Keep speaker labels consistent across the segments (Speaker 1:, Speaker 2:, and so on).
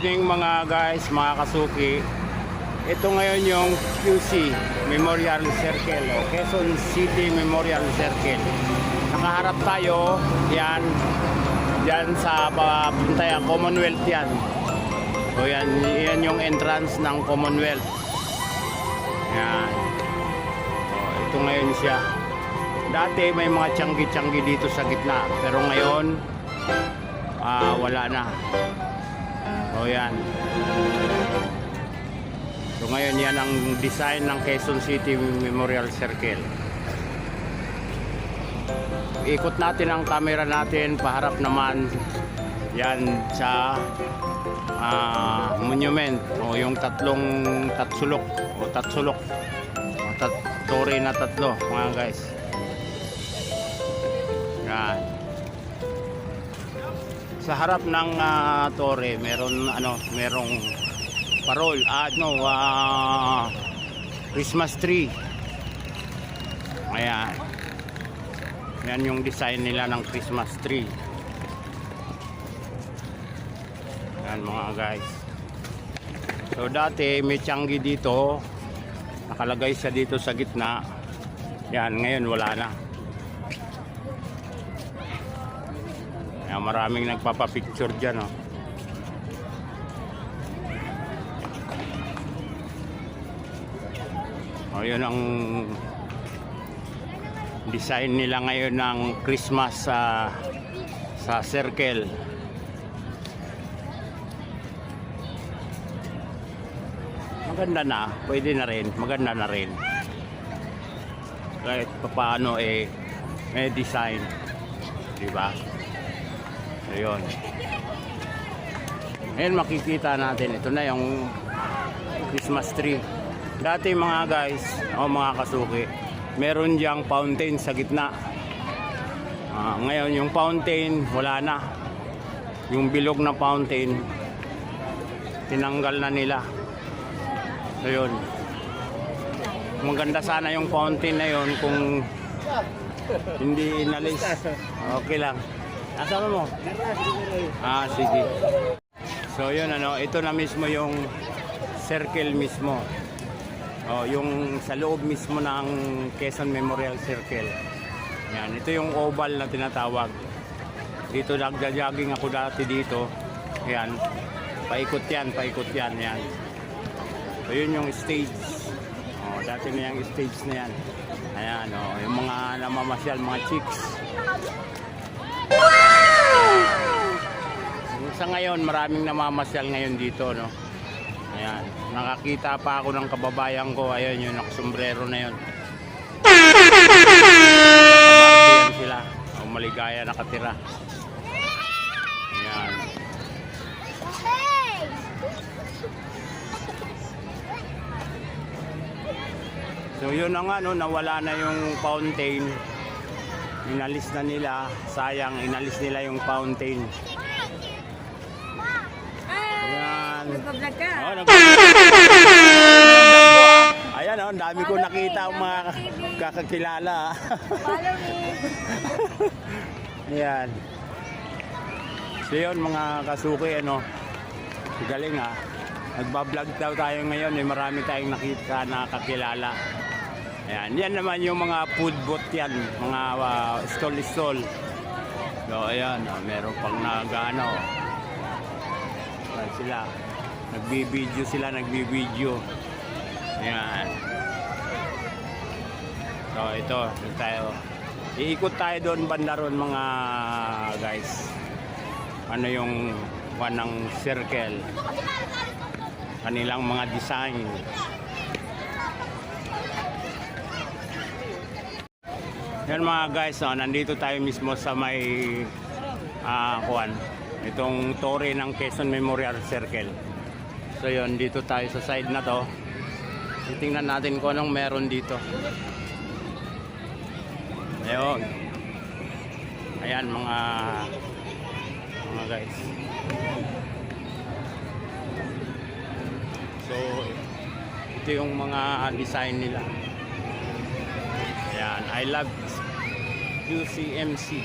Speaker 1: evening mga guys, mga kasuki. Ito ngayon yung QC Memorial Circle, Quezon City Memorial Circle. Nakaharap tayo yan sa papuntaya Commonwealth yan. O yan yung entrance ng Commonwealth. Yan. O, ito ngayon siya. Dati may mga tiyanggi-tiyanggi dito sa gitna, pero ngayon wala na. O yan. So ngayon yan ang design ng Quezon City Memorial Circle. Ikot natin ang camera natin, paharap naman yan sa monument o yung tatsulok o tore na tatlo mga guys. Yan. Sa harap ng tore merong parol Christmas tree. Ayan. Yan yung design nila ng Christmas tree. Yan mga guys. So dati may tiyanggi dito. Nakalagay siya dito sa gitna. Yan, ngayon wala na. Yan, maraming nagpapapicture dyan, oh. O, yun ang design nila ngayon ng Christmas sa circle. Maganda na, pwede na rin, maganda na rin. Kahit paano may design, di ba? Ayun. Ayun, makikita natin, ito na yung Christmas tree. Dati mga guys, mga kasuki, meron diyang fountain sa gitna. Ngayon yung fountain wala na. Yung bilog na fountain tinanggal na nila. So yun, maganda sana yung fountain na yun kung hindi inalis. Okay lang. Asan mo? Sige. So yun, ito na mismo yung circle mismo. Yung sa loob mismo ng Quezon Memorial Circle. Yan, ito yung oval na tinatawag. Dito nagja-jogging ako dati dito. Yan. Paikot yan, yan. So yun yung stage. Dati na yung stage na yan. Ayan, yung mga namamasyal, mga chicks. Sa ngayon, maraming namamasyal ngayon dito, no. Ayan, nakakita pa ako ng kababayan ko. Ayun, yung nakasombrero na yun. Kabartiyan sila. Maligaya nakatira. Ayan. So yun na nga, nawala na yung fountain. Inalis na nila. Sayang, inalis nila yung fountain.
Speaker 2: Nagpa-vlog ka?
Speaker 1: Ayan, ang dami ko nakita ang mga kakakilala.
Speaker 2: Follow me.
Speaker 1: Ayan. So yun mga kasuki, galing nagbablog daw tayo ngayon, marami tayong nakita na kakilala. Ayan, yan naman yung mga food booth yan, mga stall. So ayan, meron pang sila. Nagbibideo. Ayan. So ito tayo. Iikot tayo doon banda ron mga guys. Yung ng circle. Kanilang mga design. Yan mga guys, nandito tayo mismo sa may itong tore ng Quezon Memorial Circle. So yun, dito tayo sa side na to. Titingnan natin kung anong meron dito. Ayun. Ayan mga guys. So ito yung mga design nila. Ayan, I love QCMC.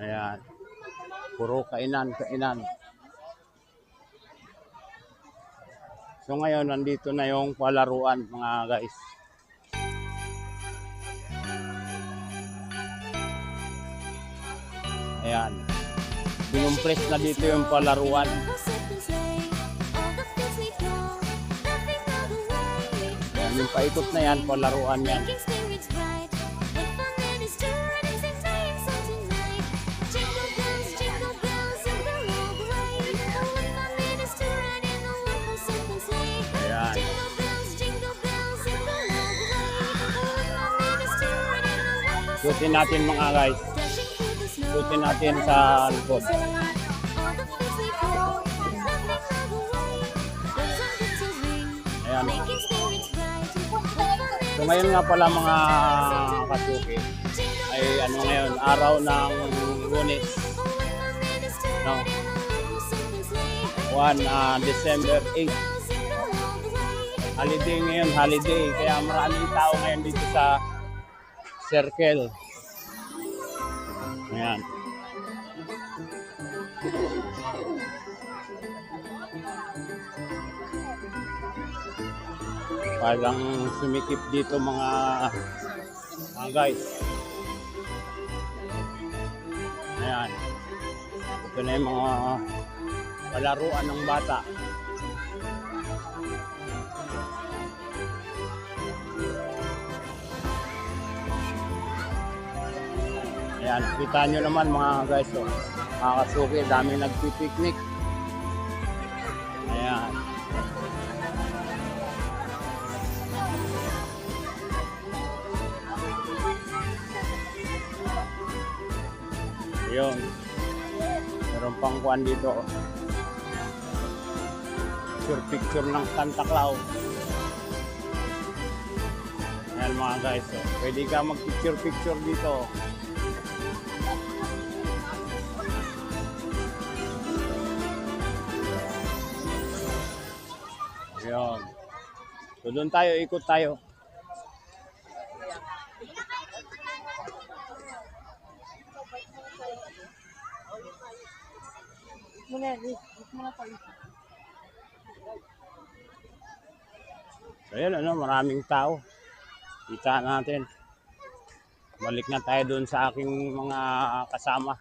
Speaker 1: Ayan. Puro kainan, kainan. So ngayon, nandito na yung palaruan mga guys. Ayan. Binumpres na dito yung palaruan. Ayan, yung paikot na yan, palaruan yan. Ayan. Ikutin natin mga guys. Ikutin natin sa likod. Ayan. So ngayon nga pala mga kasuki ay ano ngayon, araw ng Lunes. No? December 8. Holiday ngayon, holiday. Kaya maraming tao ngayon dito sa circle. Ayan. Parang sumikip dito mga guys. Ayan. Ito na yung mga palaruan ng bata. Ayan, kita nyo naman mga guys, oh. Mga kasuki, dami nagpipiknik. Ayan. Yun. Meron pang kuwan dito. Picture ng Santa Claus. Ayan mga guys, oh. Pwede ka mag-picture dito. Ayan. So doon tayo, ikot tayo. So ayan, ano, maraming tao. Kita natin. Balik na tayo doon sa aking mga kasama.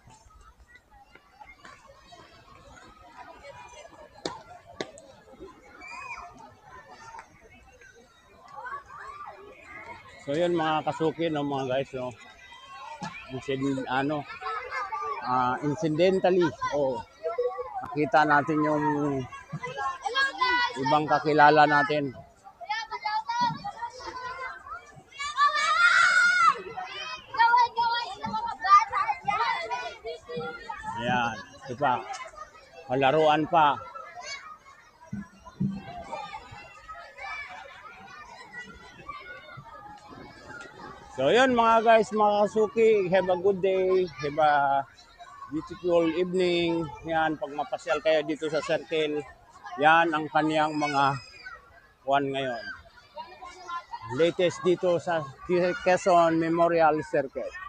Speaker 1: So yun mga kasuki, no, mga guys, no. Incidentally, nakita natin yung ibang kakilala natin. Ayan, ito pa. Palaruan pa. So yun mga guys, mga kasuki, have a good day, have a beautiful evening. Yan, pag mapasyal kayo dito sa circle, yan ang kaniyang mga kuwan ngayon. Latest dito sa Quezon Memorial Circle.